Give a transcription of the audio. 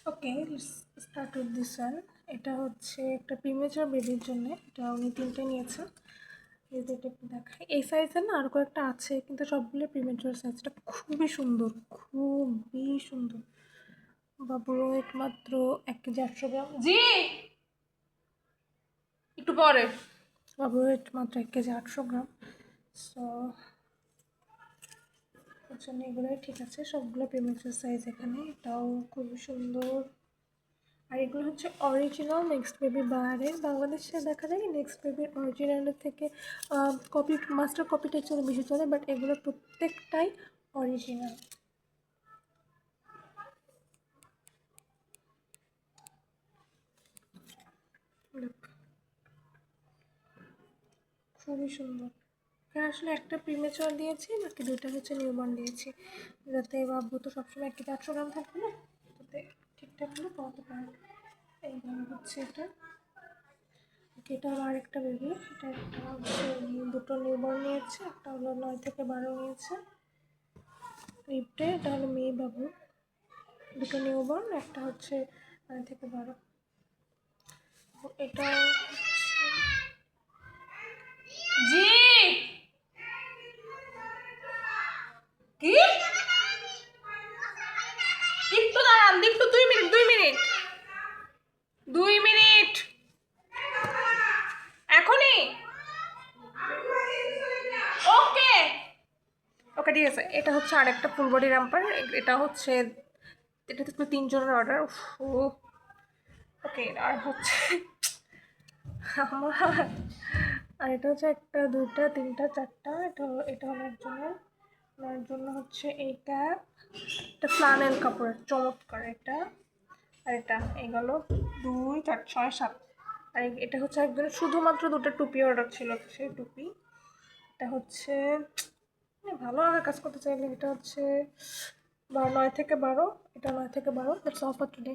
Okay, let's start with this one. এটা হচ্ছে একটা প্রিমেচার বেবির জন্য, এটা উনি 3টে নিয়েছেন। এই যে এটা একটু দেখাই, এই সাইজের না আরও কয়েকটা আছে, কিন্তু সবগুলো প্রিমেচার সাইজটা খুবই সুন্দর, খুবই সুন্দর। বাবুর ওয়েট মাত্র 1 কেজি 800 গ্রাম। জি একটু পরে। বাবুর ওয়েট মাত্র 1 কেজি 800 গ্রাম। সো ওর জন্য এগুলোই ঠিক আছে, সবগুলো প্রিমেচার সাইজ এখানে। এটাও খুবই সুন্দর। আর এগুলো হচ্ছে অরিজিনাল নেক্সট বেবি বায়ারের। বাংলাদেশে দেখা যায় নেক্সট বেবির অরিজিনালের থেকে কপি, মাস্টার কপিটা চলে বেশি চলে, বাট এগুলো প্রত্যেকটাই অরিজিনাল। খুবই সুন্দর। এখানে আসলে একটা প্রিমেচার দিয়েছি, বাকি 2টা হচ্ছে নিউবর্ন দিয়েছি, যাতে বাবু তো সবসময় 1 কেজি 800 গ্রাম থাকবে না, যাতে ঠিকঠাক করে পাওয়াতে পারে। এইভাবে হচ্ছে এটা। এটা হলো আরেকটা বেবি, এটা একটা হচ্ছে 2টো নিউবর্ন নিয়েছে, একটা হলো 9 থেকে 12 নিয়েছে লিফটে। এটা হলো মেয়ে বাবু, 2টো নিউবর্ন, একটা হচ্ছে 9 থেকে 12। এটা জি কি একটু দাঁড়ান, একটু 2 মিনিট 2 মিনিট 2 মিনিট এখনই। ওকে ওকে ঠিক আছে। এটা হচ্ছে আরেকটা ফুল বডি র্যাম্পার। এটা হচ্ছে, এটা তো 3 জনের অর্ডার। ওকে আর হচ্ছে আমার, আর এটা হচ্ছে 1টা 2টা 3টা 4টা। এটা এটা হলো একজনের। ওনার জন্য হচ্ছে এই ক্যাপ, এটা ফ্লানেল কাপড়ের চমৎকার এটা। আর এটা এইগুলো 2 4 6 7। আর এটা হচ্ছে একজনের শুধুমাত্র 2টা টুপি অর্ডার ছিল, সেই টুপি। এটা হচ্ছে মানে ভালোভাবে কাজ করতে চাইলে এটা হচ্ছে 9 থেকে 12। এটা 9 থেকে 12। That's all for today.